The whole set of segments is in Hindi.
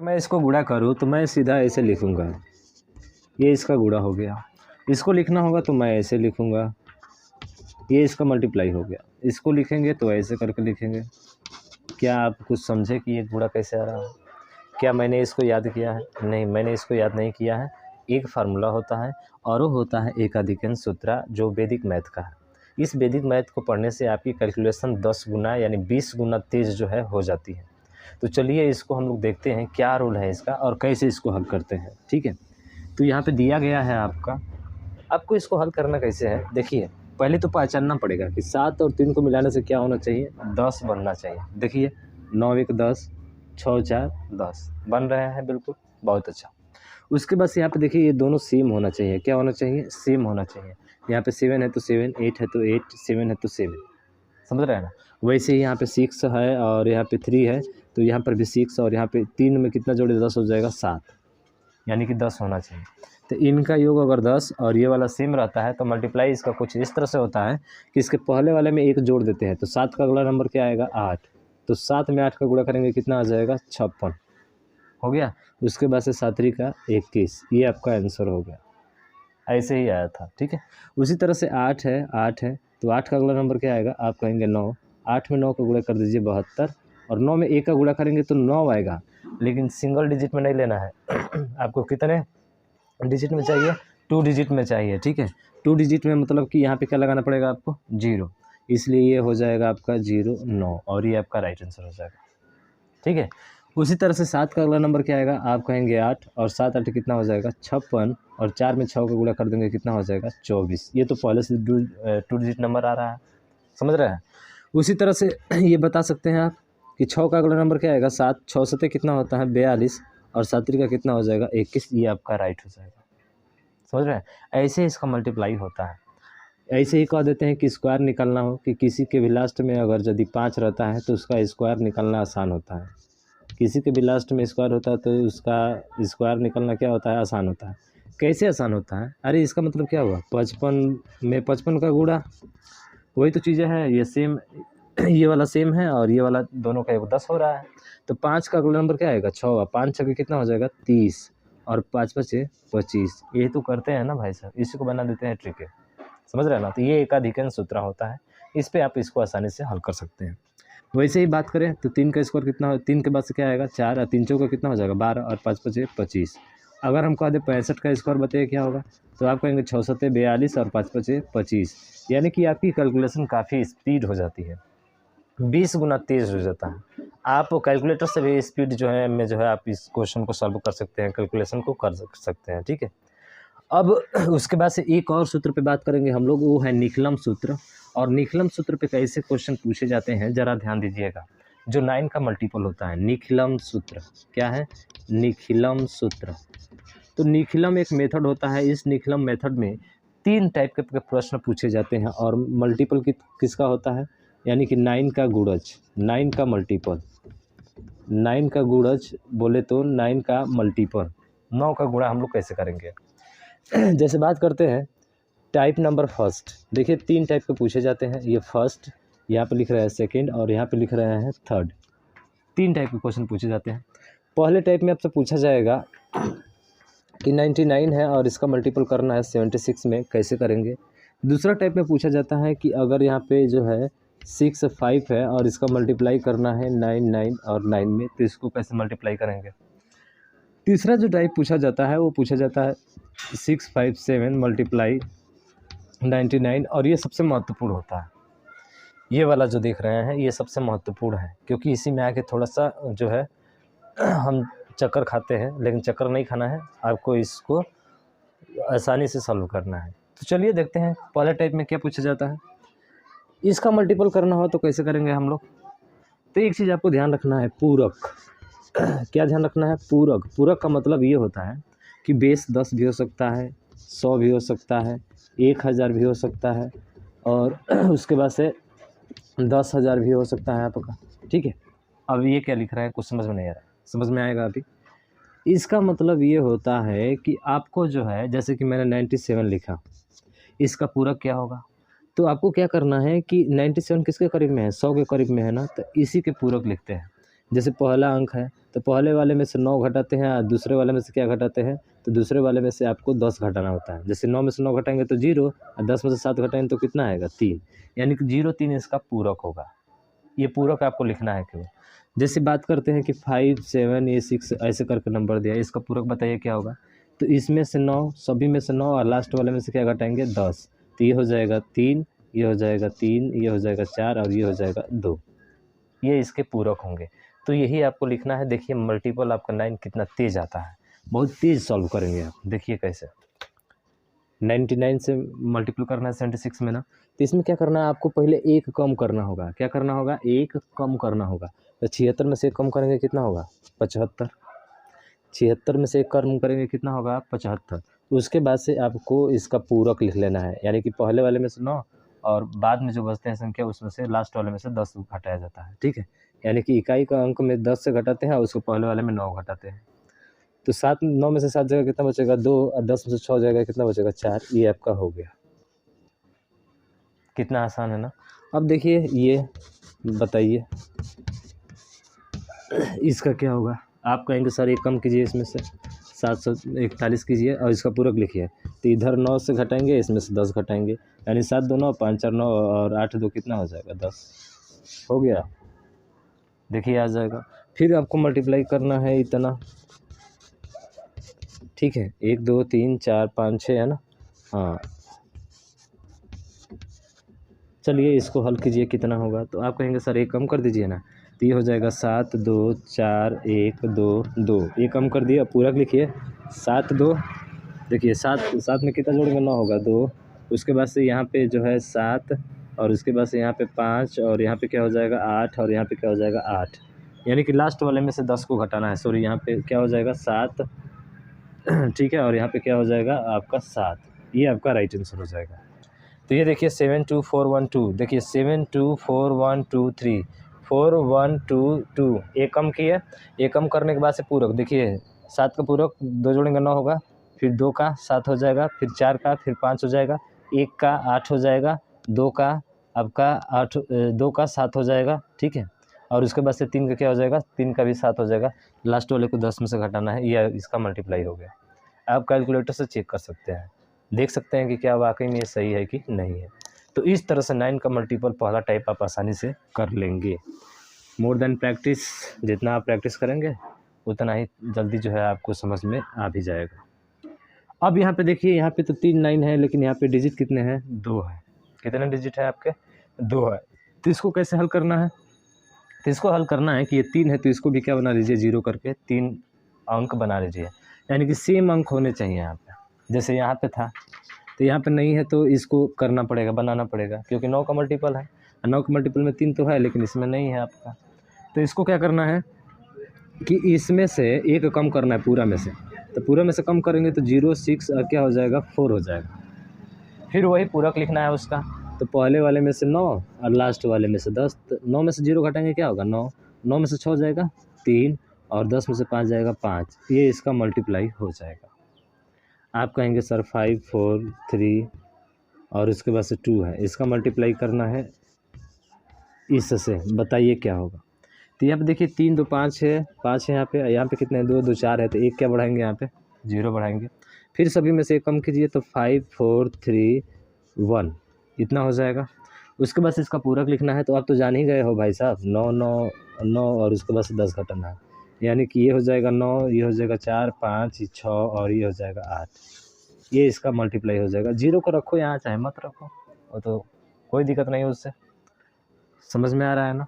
अगर मैं इसको गुणा करूँ तो मैं सीधा ऐसे लिखूँगा, ये इसका गुणा हो गया। इसको लिखना होगा तो मैं ऐसे लिखूँगा, ये इसका मल्टीप्लाई हो गया। इसको लिखेंगे तो ऐसे करके लिखेंगे। क्या आप कुछ समझे कि ये गुणा कैसे आ रहा है? क्या मैंने इसको याद किया है? नहीं, मैंने इसको याद नहीं किया है। एक फार्मूला होता है और वो होता है एकाधिकन सूत्र, जो वैदिक मैथ का है। इस वैदिक मैथ को पढ़ने से आपकी कैलकुलेशन 10 गुना यानी 20 गुना तेज़ जो है हो जाती है। तो चलिए इसको हम लोग देखते हैं क्या रूल है इसका और कैसे इसको हल करते हैं। ठीक है, तो यहाँ पे दिया गया है आपको इसको हल करना कैसे है। देखिए, पहले तो पहचानना पड़ेगा कि 7 और 3 को मिलाने से क्या होना चाहिए, 10 बनना चाहिए। देखिए 9 1 10, 6 4 10 बन रहे हैं, बिल्कुल, बहुत अच्छा। उसके बाद से यहाँ पे देखिए ये दोनों सेम होना चाहिए। क्या होना चाहिए? सेम होना चाहिए। यहाँ पे 7 है तो 7, 8 है तो 8, 7 है तो 7, समझ रहे हैं ना। वैसे ही यहाँ पे 6 है और यहाँ पे 3 है, तो यहाँ पर भी 6 और यहाँ पे 3 में कितना जोड़े 10 हो जाएगा 7, यानी कि 10 होना चाहिए। तो इनका योग अगर 10 और ये वाला सेम रहता है तो मल्टीप्लाई इसका कुछ इस तरह से होता है कि इसके पहले वाले में 1 जोड़ देते हैं तो 7 का अगला नंबर क्या आएगा? 8। तो 7 में 8 का गुणा करेंगे कितना आ जाएगा? 56 हो गया। उसके बाद से 7 का 21, ये आपका आंसर हो गया। ऐसे ही आया था, ठीक है। उसी तरह से 8 है तो 8 का अगला नंबर क्या आएगा? आप कहेंगे 9। 8 में 9 का गुणा कर दीजिए 72 और 9 में 1 का गुणा करेंगे तो 9 आएगा, लेकिन सिंगल डिजिट में नहीं लेना है। आपको कितने डिजिट में चाहिए? 2 डिजिट में चाहिए, ठीक है। 2 डिजिट में मतलब कि यहाँ पे क्या लगाना पड़ेगा आपको? 0, इसलिए ये हो जाएगा आपका 0 9 और ये आपका राइट आंसर हो जाएगा, ठीक है। उसी तरह से 7 का अगला नंबर क्या आएगा? आप कहेंगे 8 और 7 8 कितना हो जाएगा? 56 और 4 में 6 का गुणा कर देंगे कितना हो जाएगा? 24। ये तो पहले से 2 डिजिट नंबर आ रहा है, समझ रहे हैं। उसी तरह से ये बता सकते हैं आप कि 6 का अगला नंबर क्या आएगा? 7, 6 7 कितना होता है? 42 और 7 का कितना हो जाएगा? 21, ये आपका राइट हो जाएगा, समझ रहे हैं। ऐसे इसका मल्टीप्लाई होता है। ऐसे ही कह देते हैं कि स्क्वायर निकालना हो कि किसी के भी लास्ट में अगर यदि 5 रहता है तो उसका स्क्वायर निकालना आसान होता है। किसी के भी लास्ट में स्क्वायर होता है तो उसका स्क्वायर निकालना क्या होता है? आसान होता है। कैसे आसान होता है? अरे इसका मतलब क्या हुआ? 55 में 55 का गुणा, वही तो चीज़ें हैं। ये सेम, ये वाला सेम है और ये वाला दोनों का 10 हो रहा है। तो 5 का अगला नंबर क्या आएगा? 6। 5 6 कितना हो जाएगा? 30 और 5 5 25। यही तो करते हैं ना भाई साहब, इसी को बना देते हैं ट्रिक, समझ रहे हैं ना। तो ये एकाधिकन सूत्र होता है, इस पे आप इसको आसानी से हल कर सकते हैं। वैसे ही बात करें तो 3 का स्क्वायर कितना हो? 3 के बाद से क्या आएगा? 4 और 3 चौका कितना हो जाएगा? 12 और 5 5 25। अगर हम कह दें 65 का स्क्वायर बताइए क्या होगा? तो आप कहेंगे 6 7 42 और 5 5 25, यानी कि आपकी कैलकुलेशन काफ़ी स्पीड हो जाती है, 20 गुना तेज़ हो जाता है। आप कैलकुलेटर से भी स्पीड जो है में जो है आप इस क्वेश्चन को सॉल्व कर सकते हैं, कैलकुलेशन को कर सकते हैं, ठीक है। अब उसके बाद से एक और सूत्र पे बात करेंगे हम लोग, वो है निकलम सूत्र। और निकलम सूत्र पे कैसे क्वेश्चन पूछे जाते हैं ज़रा ध्यान दीजिएगा। जो 9 का मल्टीपल होता है, निखिलम सूत्र। क्या है? निखिलम सूत्र। तो निखिलम एक मेथड होता है। इस निखिलम मेथड में 3 टाइप के प्रश्न पूछे जाते हैं और मल्टीपल किसका होता है? यानी कि 9 का गुणज, 9 का मल्टीपल, 9 का गुणज बोले तो 9 का मल्टीपल, 9 का गुणा हम लोग कैसे करेंगे। जैसे बात करते हैं टाइप नंबर फर्स्ट। देखिए 3 टाइप के पूछे जाते हैं। ये फर्स्ट, यहाँ पे लिख रहे हैं सेकंड और यहाँ पे लिख रहे हैं थर्ड। 3 टाइप के क्वेश्चन पूछे जाते हैं। पहले टाइप में आपसे पूछा जाएगा कि 99 है और इसका मल्टीपल करना है 76 में, कैसे करेंगे। दूसरा टाइप में पूछा जाता है कि अगर यहाँ पे जो है 6 5 है और इसका मल्टीप्लाई करना है 9 9 और 9 में, तो इसको कैसे मल्टीप्लाई करेंगे। तीसरा जो टाइप पूछा जाता है वो पूछा जाता है 6 5 7 मल्टीप्लाई 99, और ये सबसे महत्वपूर्ण होता है। ये वाला जो देख रहे हैं ये सबसे महत्वपूर्ण है, क्योंकि इसी में आके थोड़ा सा जो है हम चक्कर खाते हैं, लेकिन चक्कर नहीं खाना है, आपको इसको आसानी से सॉल्व करना है। तो चलिए देखते हैं पहले टाइप में क्या पूछा जाता है। इसका मल्टीपल करना हो तो कैसे करेंगे हम लोग। तो एक चीज़ आपको ध्यान रखना है, पूरक। क्या ध्यान रखना है? पूरक। पूरक का मतलब ये होता है कि बेस 10 भी हो सकता है, 100 भी हो सकता है, 1000 भी हो सकता है और उसके बाद से 10,000 भी हो सकता है आपका, ठीक है। अब ये क्या लिख रहा है, कुछ समझ में नहीं आ रहा है, समझ में आएगा अभी। इसका मतलब ये होता है कि आपको जो है, जैसे कि मैंने 97 लिखा, इसका पूरक क्या होगा। तो आपको क्या करना है कि 97 किसके करीब में है? 100 के करीब में है ना, तो इसी के पूरक लिखते हैं। जैसे पहला अंक है तो पहले वाले में से 9 घटाते हैं और दूसरे वाले में से क्या घटाते हैं, तो दूसरे वाले में से आपको 10 घटाना होता है। जैसे 9 में से 9 घटाएंगे तो 0 और 10 में से 7 घटाएंगे तो कितना आएगा 3, यानी कि 0 3 इसका पूरक होगा। ये पूरक आपको लिखना है क्यों। जैसे बात करते हैं कि 5 7 ये 6 ऐसे करके नंबर दिया, इसका पूरक बताइए क्या होगा। तो इसमें से 9, सभी में से 9 और लास्ट वाले में से क्या घटाएंगे 10, तो ये हो जाएगा 3, ये हो जाएगा 3, ये हो जाएगा 4 और ये हो जाएगा 2। ये इसके पूरक होंगे। तो यही आपको लिखना है। देखिए मल्टीपल आपका 9 कितना तेज आता है, बहुत तेज सॉल्व करेंगे आप। देखिए कैसे 99 से मल्टीपल करना है 76 में ना, तो इसमें क्या करना है आपको, पहले एक कम करना होगा। क्या करना होगा, एक कम करना होगा। तो 76 में से एक कम करेंगे कितना होगा 75, 76 में से एक कम करेंगे कितना होगा 75। उसके बाद से आपको इसका पूरक लिख लेना है, यानी कि पहले वाले में से 9 और बाद में जो बचते हैं संख्या उसमें से लास्ट वाले में से 10 घटाया जाता है। ठीक है, यानी कि इकाई का अंक में 10 से घटाते हैं और उसको पहले वाले में 9 घटाते हैं। तो 7 9 में से 7 जाएगा कितना बचेगा 2 और 10 में से 6 जाएगा कितना बचेगा 4। ये आपका हो गया। कितना आसान है ना। अब देखिए ये बताइए इसका क्या होगा। आप कहेंगे सर एक कम कीजिए, इसमें से 741 कीजिए और इसका पूरक लिखिए। तो इधर 9 से घटाएंगे, इसमें से 10 घटाएंगे, यानी 7 2 9 5 4 9 और 8 2 कितना हो जाएगा 10। हो गया, देखिए आ जाएगा। फिर आपको मल्टीप्लाई करना है इतना, ठीक है 1 2 3 4 5 6 है ना। हाँ चलिए इसको हल कीजिए कितना होगा। तो आप कहेंगे सर एक कम कर दीजिए ना, तो ये हो जाएगा 7 2 4 1 2 2। ये कम कर दिया, पूरक लिखिए 7 2। देखिए 7 में कितना जोड़ेंगे 9 होगा 2, उसके बाद से यहाँ पे जो है 7 और उसके बाद से यहाँ पे 5 और यहाँ पे क्या हो जाएगा 8 और यहाँ पे क्या हो जाएगा 8, यानी कि लास्ट वाले में से 10 को घटाना है। सॉरी यहाँ पे क्या हो जाएगा 7 ठीक है, और यहाँ पे क्या हो जाएगा आपका 7। ये आपका राइट आंसर हो जाएगा। तो ये देखिए 7 2 4 1 2, देखिए 7 2 4 1 2 3 4 1 2 2। एक कम किया, एक कम करने के बाद से पूरक देखिए 7 का पूरक 2 जोड़ेंगे 9 होगा, फिर 2 का 7 हो जाएगा, फिर 4 का, फिर 5 हो जाएगा, 1 का 8 हो जाएगा, 2 का आपका 8 2 का 7 हो जाएगा। ठीक है, और उसके बाद से 3 का क्या हो जाएगा 3 का भी 7 हो जाएगा। लास्ट वाले को 10 में से घटाना है, ये इसका मल्टीप्लाई हो गया। आप कैलकुलेटर से चेक कर सकते हैं, देख सकते हैं कि क्या वाकई में ये सही है कि नहीं है। तो इस तरह से 9 का मल्टीपल पहला टाइप आप आसानी से कर लेंगे। मोर देन प्रैक्टिस, जितना आप प्रैक्टिस करेंगे उतना ही जल्दी जो है आपको समझ में आ भी जाएगा। अब यहाँ पे देखिए, यहाँ पे तो 3 9 है, लेकिन यहाँ पे डिजिट कितने हैं 2 है। कितने डिजिट है आपके 2 है। तो इसको कैसे हल करना है, तो इसको हल करना है कि ये 3 है तो इसको भी क्या बना लीजिए 0 करके 3 अंक बना लीजिए, यानी कि सेम अंक होने चाहिए यहाँ पे। जैसे यहाँ पे था तो यहाँ पे नहीं है तो इसको करना पड़ेगा, बनाना पड़ेगा, क्योंकि 9 का मल्टीपल है। 9 का मल्टीपल में 3 तो है लेकिन इसमें नहीं है आपका। तो इसको क्या करना है कि इसमें से एक कम करना है पूरा में से। तो पूरा में से कम करेंगे तो 0 6 और क्या हो जाएगा 4 हो जाएगा। फिर वही पूरक लिखना है उसका। तो पहले वाले में से 9 और लास्ट वाले में से 10। तो 9 में से 0 घटाएंगे क्या होगा 9, 9 में से 6 जाएगा 3 और 10 में से 5 जाएगा 5। ये इसका मल्टीप्लाई हो जाएगा। आप कहेंगे सर 5 4 3 और उसके बाद से 2 है, इसका मल्टीप्लाई करना है इससे, बताइए क्या होगा। तो यहाँ पे देखिए 3 2 5 है, 5 है यहाँ पे कितने हैं 2 2 4 है, तो एक क्या बढ़ाएंगे यहाँ पे 0 बढ़ाएंगे। फिर सभी में से एक कम कीजिए तो 5 4 3 1 इतना हो जाएगा। उसके बाद से इसका पूरक लिखना है। तो आप तो जान ही गए हो भाई साहब 9 9 9 और उसके बाद से 10 घटाना है, यानी कि ये हो जाएगा 9, ये हो जाएगा 4 5 6 और ये हो जाएगा 8। ये इसका मल्टीप्लाई हो जाएगा। 0 को रखो यहाँ चाहे मत रखो, वो तो कोई दिक्कत नहीं है उससे। समझ में आ रहा है ना,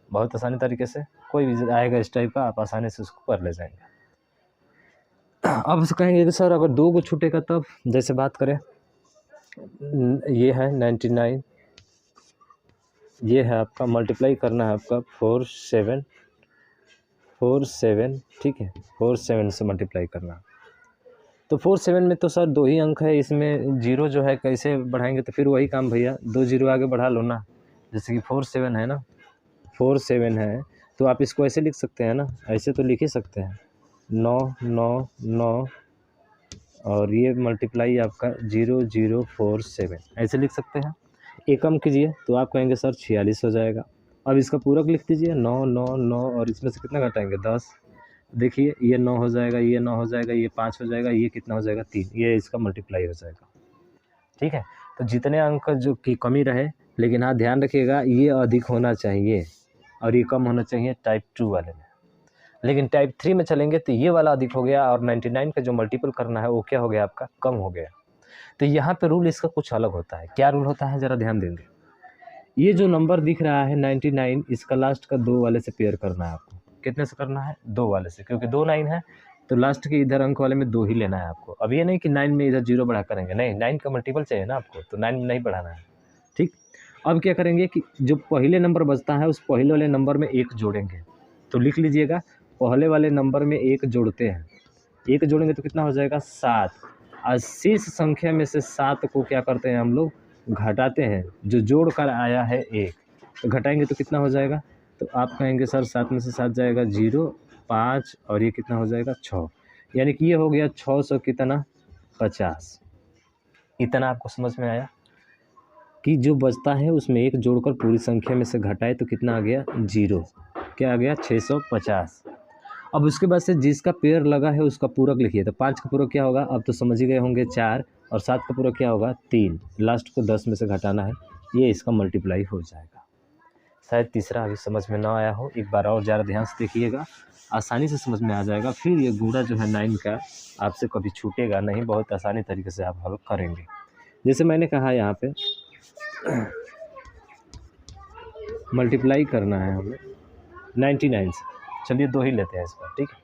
बहुत आसानी तरीके से कोई भी आएगा इस टाइप का, आप आसानी से उसको कर ले जाएंगे। अब उसे कहेंगे कि सर अगर 2 को छूटेगा तब, जैसे बात करें ये है 99, ये है आपका मल्टीप्लाई करना है आपका 4 7 4 7, ठीक है 4 7 से मल्टीप्लाई करना। तो 4 7 में तो सर 2 ही अंक है, इसमें 0 जो है कैसे बढ़ाएंगे, तो फिर वही काम भैया 2 0 आगे बढ़ा लो ना। जैसे कि 4 7 है ना, 4 7 है तो आप इसको ऐसे लिख सकते हैं ना, ऐसे तो लिख ही सकते हैं 9 9 9 और ये मल्टीप्लाई आपका 0 0 4 7 ऐसे लिख सकते हैं। एक कम कीजिए तो आप कहेंगे सर 46 हो जाएगा। अब इसका पूरक लिख दीजिए 9 9 9 और इसमें से कितना घटाएंगे 10। देखिए ये 9 हो जाएगा, ये 9 हो जाएगा, ये 5 हो जाएगा, ये कितना हो जाएगा 3, ये इसका मल्टीप्लाई हो जाएगा। ठीक है, तो जितने अंक जो की कमी रहे, लेकिन हाँ ध्यान रखिएगा ये अधिक होना चाहिए और ये कम होना चाहिए टाइप 2 वाले में। लेकिन टाइप 3 में चलेंगे तो ये वाला अधिक हो गया और 99 का जो मल्टीपल करना है वो क्या हो गया आपका, कम हो गया। तो यहाँ पे रूल इसका कुछ अलग होता है। क्या रूल होता है ज़रा ध्यान देंगे। ये जो नंबर दिख रहा है 99, इसका लास्ट का 2 वाले से पेयर करना है आपको। कितने से करना है, 2 वाले से, क्योंकि 2 9 है तो लास्ट के इधर अंक वाले में 2 ही लेना है आपको। अब ये नहीं कि 9 में इधर 0 बढ़ा करेंगे, नहीं, 9 का मल्टीपल चाहिए ना आपको, तो 9 में नहीं बढ़ाना है। ठीक, अब क्या करेंगे कि जो पहले नंबर बचता है उस पहले वाले नंबर में 1 जोड़ेंगे। तो लिख लीजिएगा, पहले वाले नंबर में 1 जोड़ते हैं। 1 जोड़ेंगे तो कितना हो जाएगा 7। और शेष संख्या में से 7 को क्या करते हैं हम लोग, घटाते हैं। जो जोड़ कर आया है 1, तो घटाएंगे तो कितना हो जाएगा, तो आप कहेंगे सर 7 में से 7 जाएगा 0, 5 और ये कितना हो जाएगा 6, यानी कि ये हो गया 600 कितना 50। इतना आपको समझ में आया कि जो बचता है उसमें 1 जोड़कर पूरी संख्या में से घटाए तो कितना आ गया 0, क्या आ गया 650। अब उसके बाद से जिसका पेयर लगा है उसका पूरक लिखिए। तो 5 का पूरक क्या होगा, अब तो समझ ही गए होंगे 4, और 7 का पूरक क्या होगा 3, लास्ट को 10 में से घटाना है, ये इसका मल्टीप्लाई हो जाएगा। शायद तीसरा अभी समझ में ना आया हो, एक बार और ज़्यादा ध्यान से देखिएगा, आसानी से समझ में आ जाएगा। फिर ये गुणा जो है 9 का आपसे कभी छूटेगा नहीं, बहुत आसानी तरीके से आप हल करेंगे। जैसे मैंने कहा यहाँ पे मल्टीप्लाई करना है हमें 99 से, चलिए 2 ही लेते हैं इस पर। ठीक है,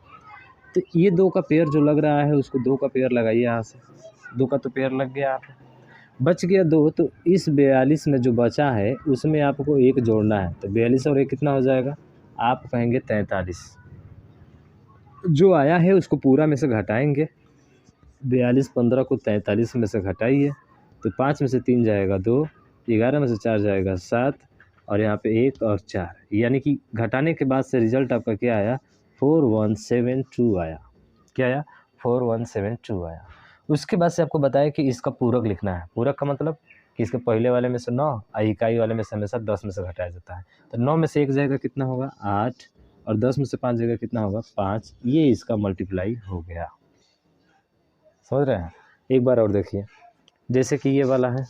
तो ये 2 का पेयर जो लग रहा है उसको 2 का पेयर लगाइए यहाँ से। 2 का तो पेयर लग गया, आप बच गया 2, तो इस 42 में जो बचा है उसमें आपको 1 जोड़ना है। तो 42 और 1 कितना हो जाएगा, आप कहेंगे 43। जो आया है उसको पूरा में से घटाएंगे, 42 15 को 43 में से घटाइए तो 5 में से 3 जाएगा 2, 11 में से 4 जाएगा 7 और यहाँ पे 1 और 4, यानी कि घटाने के बाद से रिजल्ट आपका क्या आया 4172 आया। क्या आया 4172 आया। उसके बाद से आपको बताया कि इसका पूरक लिखना है। पूरक का मतलब कि इसके पहले वाले में से 9 और इकाई वाले में से हमेशा 10 में से घटाया जाता है। तो 9 में से 1 जाएगा कितना होगा 8 और 10 में से 5 जाएगा कितना होगा 5, ये इसका मल्टीप्लाई हो गया। समझ रहे हैं। एक बार और देखिए, जैसे कि ये वाला है,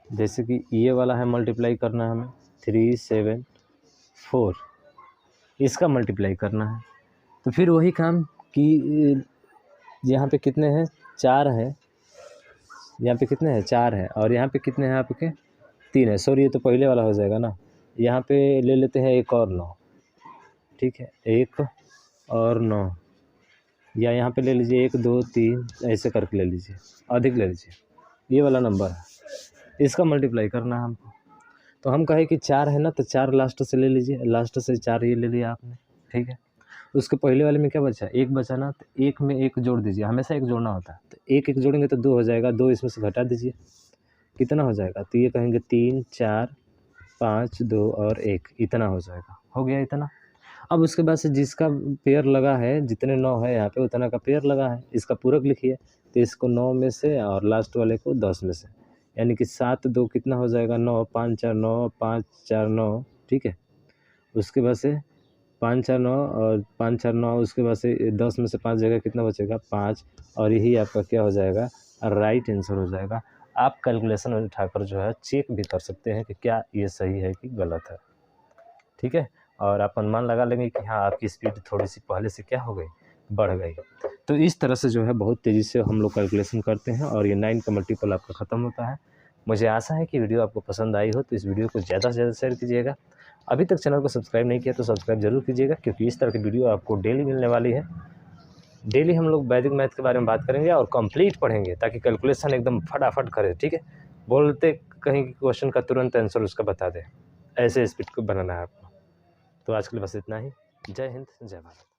जैसे कि ये वाला है मल्टीप्लाई करना है हमें 374, इसका मल्टीप्लाई करना है। तो फिर वही काम कि यहाँ पे कितने हैं 4 है, यहाँ पे कितने हैं 4 है और यहाँ पे कितने हैं आपके 3 है। सॉरी ये तो पहले वाला हो जाएगा ना, यहाँ पे ले लेते हैं 1 और 9। ठीक है, 1 और 9, या यहाँ पे ले लीजिए 1 2 3 ऐसे करके ले लीजिए, अधिक ले लीजिए, ये वाला नंबर है, इसका मल्टीप्लाई करना है हमको। तो हम कहे कि 4 है ना, तो 4 लास्ट से ले लीजिए, लास्ट से 4 ये ले लिया आपने। ठीक है, उसके पहले वाले में क्या बचा 1 बचा ना, तो 1 में 1 जोड़ दीजिए, हमेशा 1 जोड़ना होता है। तो 1 1 जोड़ेंगे तो 2 हो जाएगा, 2 इसमें से घटा दीजिए, कितना हो जाएगा, तो ये कहेंगे 3 4 5 2 और 1, इतना हो जाएगा। हो गया इतना। अब उसके बाद से जिसका पेयर लगा है, जितने 9 है यहाँ पे उतना का पेयर लगा है, इसका पूरक लिखिए। तो इसको 9 में से और लास्ट वाले को 10 में से, यानी कि 7 2 कितना हो जाएगा 9, 5 4 9, 5 4 9। ठीक है, उसके बाद से 5 4 9 और 5 4 9, उसके बाद से 10 में से 5 जगह कितना बचेगा 5, और यही आपका क्या हो जाएगा राइट आंसर हो जाएगा। आप कैलकुलेशन उठाकर जो है चेक भी कर सकते हैं कि क्या ये सही है कि गलत है। ठीक है, और आप अनुमान लगा लेंगे कि हाँ आपकी स्पीड थोड़ी सी पहले से क्या हो गई, बढ़ गई। तो इस तरह से जो है बहुत तेज़ी से हम लोग कैलकुलेशन करते हैं और ये 9 का मल्टीपल आपका ख़त्म होता है। मुझे आशा है कि वीडियो आपको पसंद आई हो, तो इस वीडियो को ज़्यादा से ज़्यादा शेयर कीजिएगा। अभी तक चैनल को सब्सक्राइब नहीं किया तो सब्सक्राइब जरूर कीजिएगा, क्योंकि इस तरह की वीडियो आपको डेली मिलने वाली है। डेली हम लोग वैदिक मैथ के बारे में बात करेंगे और कंप्लीट पढ़ेंगे, ताकि कैलकुलेशन एकदम फटाफट करे। ठीक है, बोलते कहीं क्वेश्चन का तुरंत आंसर उसका बता दे, ऐसे स्पीड को बनाना है आपको। तो आज के लिए बस इतना ही। जय हिंद, जय भारत।